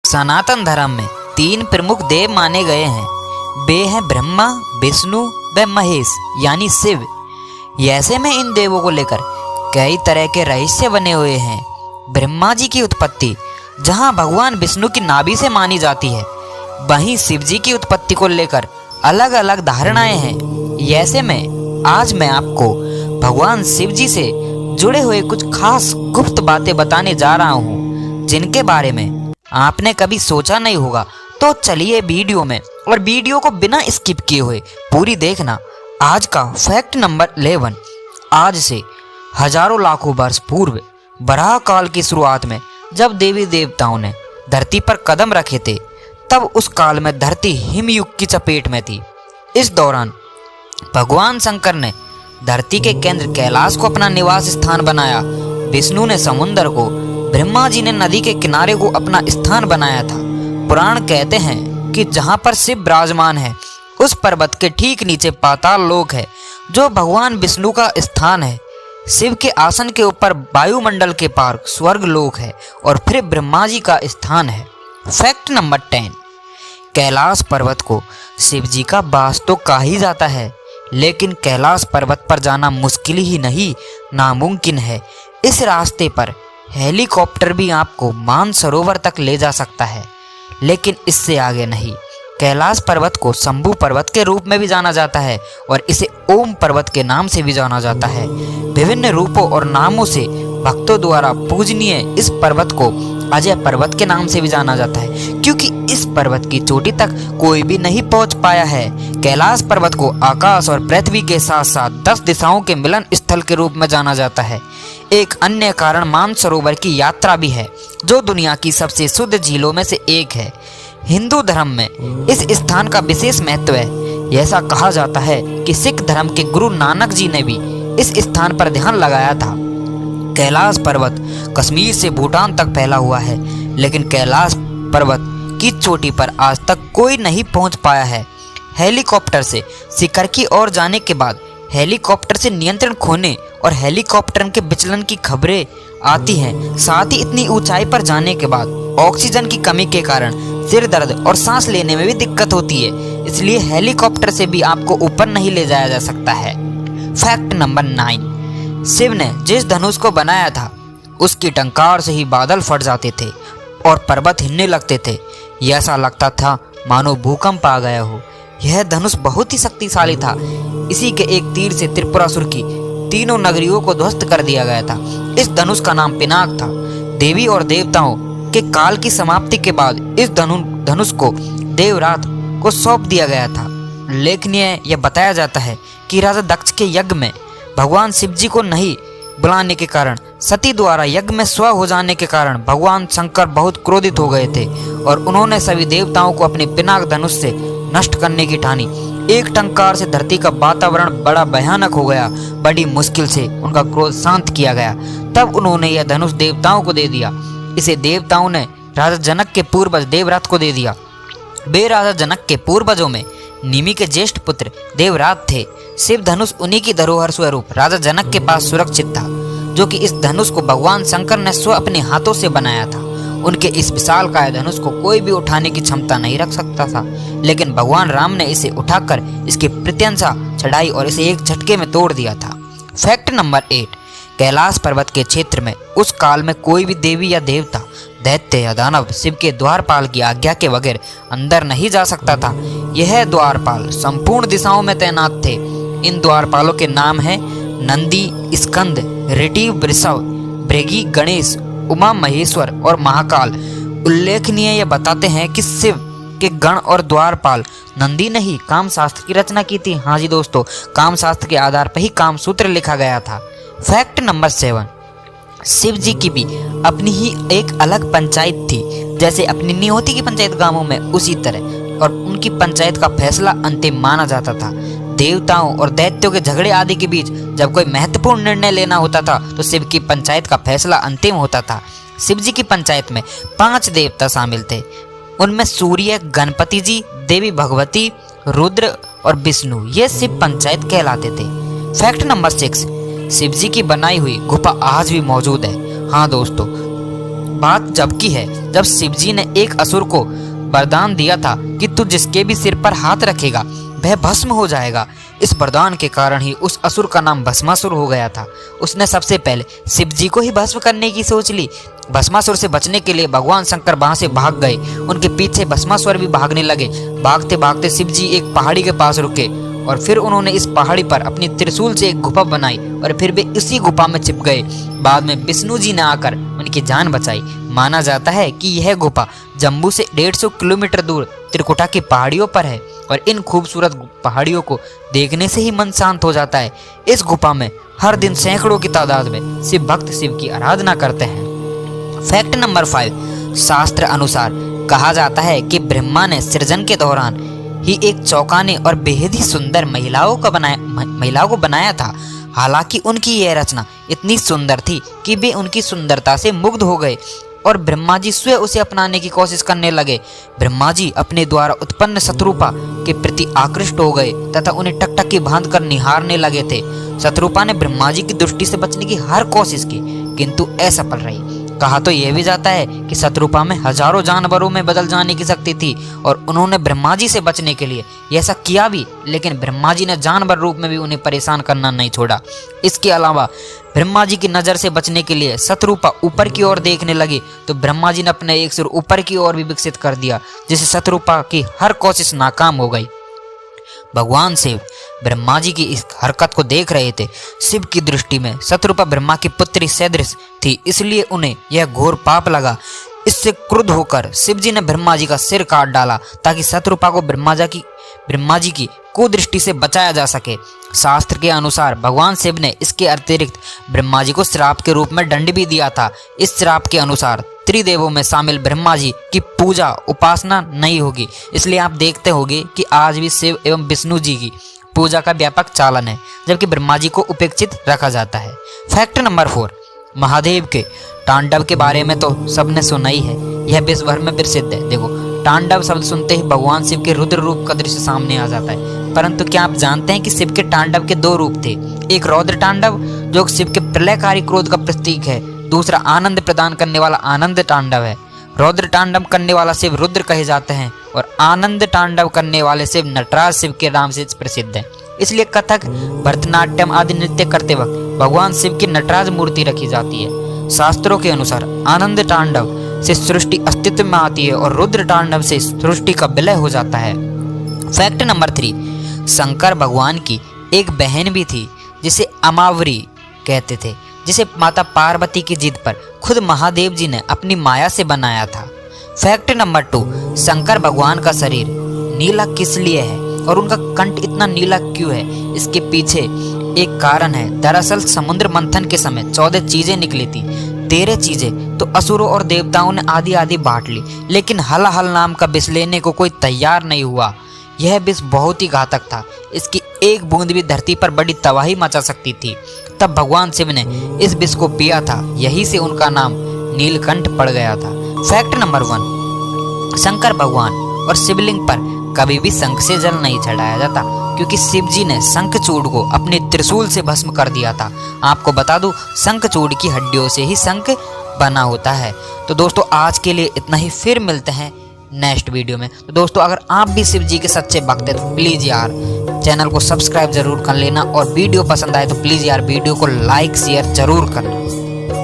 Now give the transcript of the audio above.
सनातन धर्म में तीन प्रमुख देव माने गए हैं। वे हैं ब्रह्मा, विष्णु व महेश यानी शिव। ऐसे में इन देवों को लेकर कई तरह के रहस्य बने हुए हैं। ब्रह्मा जी की उत्पत्ति जहां भगवान विष्णु की नाभि से मानी जाती है, वहीं शिव जी की उत्पत्ति को लेकर अलग अलग धारणाएं हैं। ऐसे में आज मैं आपको भगवान शिव जी से जुड़े हुए कुछ खास गुप्त बातें बताने जा रहा हूं, जिनके बारे में आपने कभी सोचा नहीं होगा। तो चलिए वीडियो में, और वीडियो को बिना स्किप किए हुए पूरी देखना। आज का फैक्ट नंबर 11। आज से हजारों लाखों वर्ष पूर्व वराह काल की शुरुआत में जब देवी देवताओं ने धरती पर कदम रखे थे, तब उस काल में धरती हिमयुग की चपेट में थी। इस दौरान भगवान शंकर ने धरती के केंद्र कैलाश को अपना निवास स्थान बनाया। विष्णु ने समुद्र को, ब्रह्मा जी ने नदी के किनारे को अपना स्थान बनाया था। पुराण कहते हैं कि जहाँ पर शिव विराजमान है, उस पर्वत के ठीक नीचे पाताल लोक है, जो भगवान विष्णु का स्थान है। शिव के आसन के ऊपर वायुमंडल के पार स्वर्ग लोक है, और फिर ब्रह्मा जी का स्थान है। Fact number 10। कैलाश पर्वत को शिव जी का वास तो कहा ही जाता है, लेकिन कैलाश पर्वत पर जाना मुश्किल ही नहीं, नामुमकिन है। इस रास्ते पर हेलीकॉप्टर भी आपको मानसरोवर तक ले जा सकता है, लेकिन इससे आगे नहीं। कैलाश पर्वत को शंभू पर्वत के रूप में भी जाना जाता है, और इसे ओम पर्वत के नाम से भी जाना जाता है। विभिन्न रूपों और नामों से भक्तों द्वारा पूजनीय इस पर्वत को अजय पर्वत के नाम से भी जाना जाता है, क्योंकि इस पर्वत की चोटी तक कोई भी नहीं पहुंच पाया है। कैलाश पर्वत को आकाश और पृथ्वी के साथ साथ 10 दिशाओं के मिलन स्थल के रूप में जाना जाता है। एक अन्य कारण मानसरोवर की यात्रा भी है, जो दुनिया की सबसे शुद्ध झीलों में से एक है। हिंदू धर्म में इस स्थान का विशेष महत्व है। ऐसा कहा जाता है कि सिख धर्म के गुरु नानक जी ने भी इस स्थान पर ध्यान लगाया था। कैलाश पर्वत कश्मीर से भूटान तक फैला हुआ है, लेकिन कैलाश पर्वत की चोटी पर आज तक कोई नहीं पहुंच पाया है। हेलीकॉप्टर से शिखर की ओर जाने के बाद हेलीकॉप्टर से नियंत्रण खोने और हेलीकॉप्टर के विचलन की खबरें आती हैं। साथ ही इतनी ऊंचाई पर जाने के बाद ऑक्सीजन की कमी के कारण सिर दर्द और सांस लेने में भी दिक्कत होती है, इसलिए हेलीकॉप्टर से भी आपको ऊपर नहीं ले जाया जा सकता है। Fact number 9। शिव ने जिस धनुष को बनाया था, उसकी टंकार से ही बादल फट जाते थे और पर्वत हिलने लगते थे। ऐसा लगता था मानो भूकंप आ गया हो। यह धनुष बहुत ही शक्तिशाली था। इसी के एक तीर से त्रिपुरासुर की तीनों नगरियों को ध्वस्त कर दिया गया था। इस धनुष का नाम पिनाक था। देवी और देवताओं के काल की समाप्ति के बाद इस धनुष को देवरात को सौंप दिया गया था। उल्लेखनीय यह बताया जाता है कि राजा दक्ष के यज्ञ में भगवान शिव जी को नहीं बुलाने के कारण, सती द्वारा यज्ञ में स्व हो जाने के कारण भगवान शंकर बहुत क्रोधित हो गए थे, और उन्होंने सभी देवताओं को अपने पिनाक धनुष से नष्ट करने की ठानी। एक टंकार से धरती का वातावरण बड़ा भयानक हो गया। बड़ी मुश्किल से उनका क्रोध शांत किया गया। तब उन्होंने यह धनुष देवताओं को दे दिया। इसे देवताओं ने राजा जनक के पूर्वज देवरात को दे दिया। वे राजा जनक के पूर्वजों में निमि के ज्येष्ठ पुत्र देवरात थे। शिव धनुष उन्हीं की धरोहर स्वरूप राजा जनक के पास सुरक्षित था, जो कि इस धनुष को भगवान शंकर ने स्व अपने हाथों से बनाया था। उनके इस विशालकाय धनुष को कोई भी उठाने की क्षमता नहीं रख सकता था, लेकिन भगवान राम ने इसे उठाकर इसकी प्रत्यंशा चढ़ाई और इसे एक झटके में तोड़ दिया था। Fact number 8। कैलाश पर्वत के क्षेत्र में उस काल में कोई भी देवी या देवता, दैत्य या दानव शिव के द्वारपाल की आज्ञा के बगैर अंदर नहीं जा सकता था। यह द्वारपाल संपूर्ण दिशाओं में तैनात थे। इन द्वारपालों के नाम हैं नंदी, स्कंद, ऋषि, वृषभ, भृगि, गणेश, उमा महेश्वर और महाकाल। उल्लेखनीय यह बताते हैं कि शिव के गण और द्वारपाल नंदी ने ही कामशास्त्र की रचना की थी। हाँ जी दोस्तों, कामशास्त्र के आधार पर ही कामसूत्र लिखा गया था। Fact number 7। शिव जी की भी अपनी ही एक अलग पंचायत थी। जैसे अपनी नहीं होती की पंचायत गांवों में, उसी तरह, और उनकी पंचायत का फैसला अंतिम माना जाता था। देवताओं और दैत्यों के झगड़े आदि के बीच जब कोई महत्वपूर्ण निर्णय लेना होता था, तो शिव की पंचायत का फैसला अंतिम होता था। शिव जी की पंचायत में 5 देवता शामिल थे। उनमें सूर्य, गणपति जी, देवी भगवती, रुद्र और विष्णु, ये शिव पंचायत कहलाते थे। Fact number 6। शिव जी की बनाई हुई गुफा आज भी मौजूद है। हाँ दोस्तों, बात जब की है जब शिवजी ने एक असुर को वरदान दिया था कि तू जिसके भी सिर पर हाथ रखेगा वह भस्म हो जाएगा। इस वरदान के कारण ही उस असुर का नाम भस्मासुर हो गया था। उसने सबसे पहले शिवजी को ही भस्म करने की सोच ली। भस्मासुर से बचने के लिए भगवान शंकर वहां से भाग गए। उनके पीछे भस्मासुर भी भागने लगे। भागते भागते शिवजी एक पहाड़ी के पास रुके और फिर उन्होंने इस पहाड़ी पर अपनी त्रिशूल से एक गुफा बनाई और फिर वे इसी गुफा में छिप गए। बाद में विष्णु जी ने आकर उनकी जान बचाई। माना जाता है कि यह गुफा जम्मू से 150 किलोमीटर दूर त्रिकुटा की पहाड़ियों पर है और इन खूबसूरत पहाड़ियों को देखने से ही मन शांत हो जाता है। इस गुफा में हर दिन सैकड़ों की तादाद में शिव भक्त शिव की आराधना करते हैं। फैक्ट नंबर 5, शास्त्र अनुसार कहा जाता है कि ब्रह्मा ने सृजन के दौरान ही एक चौंकाने और बेहद ही सुंदर महिलाओं को बनाया था। हालांकि उनकी यह रचना इतनी सुंदर थी कि वे उनकी सुंदरता से मुग्ध हो गए और ब्रह्मा जी स्वयं उसे अपनाने की कोशिश करने लगे। ब्रह्मा जी अपने द्वारा उत्पन्न शत्रुपा के प्रति आकृष्ट हो गए तथा उन्हें टकटकी बांध कर निहारने लगे थे। शत्रुपा ने ब्रह्मा जी की दृष्टि से बचने की हर कोशिश की किंतु असफल रही। कहा तो यह भी जाता है कि शत्रुपा में हजारों जानवरों में बदल जाने की शक्ति थी और उन्होंने ब्रह्मा जी से बचने के लिए ऐसा किया भी, लेकिन ब्रह्मा जी ने जानवर रूप में भी उन्हें परेशान करना नहीं छोड़ा। इसके अलावा ब्रह्मा जी की नजर से बचने के लिए शत्रुपा ऊपर की ओर देखने लगी तो ब्रह्मा जी ने अपने एक सिर ऊपर की ओर भी विकसित कर दिया, जिससे शत्रुपा की हर कोशिश नाकाम हो गई। भगवान शिव ब्रह्मा जी की इस हरकत को देख रहे थे। शिव की दृष्टि में शत्रुपा ब्रह्मा की पुत्री सदृश थी, इसलिए उन्हें यह घोर पाप लगा। इससे क्रुद्ध होकर शिव जी ने ब्रह्मा जी का सिर काट डाला ताकि शत्रुपा को ब्रह्मा जी की कुदृष्टि से बचाया जा सके। शास्त्र के अनुसार भगवान शिव ने इसके अतिरिक्त ब्रह्मा जी को श्राप के रूप में दंड भी दिया था। इस श्राप के अनुसार त्रिदेवों में शामिल ब्रह्मा जी की पूजा उपासना नहीं होगी। इसलिए आप देखते होंगे कि आज भी शिव एवं विष्णु जी की पूजा का व्यापक चालन है, जबकि ब्रह्मा जी को उपेक्षित रखा जाता है। फैक्ट नंबर 4, महादेव के तांडव के बारे में तो सबने सुना ही है। यह विश्व भर में प्रसिद्ध है। देखो, तांडव शब्द सुनते ही भगवान शिव के रुद्र रूप का दृश्य सामने आ जाता है। परंतु क्या आप जानते हैं कि शिव के तांडव के 2 रूप थे। एक रौद्र तांडव जो शिव के प्रलयकारी क्रोध का प्रतीक है, दूसरा आनंद प्रदान करने वाला आनंद तांडव है। रौद्र तांडव करने वाला शिव रुद्र कहे जाते हैं और आनंद तांडव करने वाले शिव नटराज शिव के नाम से प्रसिद्ध है। इसलिए कथक, भरतनाट्यम आदि नृत्य करते वक्त भगवान शिव की नटराज मूर्ति रखी जाती है। शास्त्रों के अनुसार आनंद तांडव से सृष्टि अस्तित्व में आती है और रुद्र तांडव से सृष्टि का विलय हो जाता है। फैक्ट नंबर 3, शंकर भगवान की एक बहन भी थी जिसे अमावरी कहते थे, जिसे माता पार्वती की जिद पर खुद महादेव जी ने अपनी माया से बनाया था। फैक्ट नंबर 2, शंकर भगवान का शरीर नीला किस लिए है और उनका कंठ इतना नीला क्यों है? इसके पीछे एक कारण है। दरअसल समुद्र मंथन के समय 14 चीजें निकली थी। 13 चीजें तो असुरों और देवताओं ने आधी आधी बांट ली, लेकिन हलाहल नाम का विष लेने को कोई तैयार नहीं हुआ। यह विष बहुत ही घातक था। इसकी एक बूंद भी धरती पर बड़ी तबाही मचा सकती थी। तब भगवान शिव ने इस विष को पिया था, यही से उनका नाम नीलकंठ पड़ गया था। फैक्ट नंबर 1, शंकर भगवान और शिवलिंग पर कभी भी शंख से जल नहीं चढ़ाया जाता, क्योंकि शिव जी ने शंखचूड़ को अपने त्रिशूल से भस्म कर दिया था। आपको बता दूं, शंखचूड़ की हड्डियों से ही शंख बना होता है। तो दोस्तों, आज के लिए इतना ही, फिर मिलते हैं नेक्स्ट वीडियो में। तो दोस्तों, अगर आप भी शिव जी के सच्चे भक्त हैं तो प्लीज़ यार चैनल को सब्सक्राइब जरूर कर लेना और वीडियो पसंद आए तो प्लीज़ यार वीडियो को लाइक शेयर जरूर करना।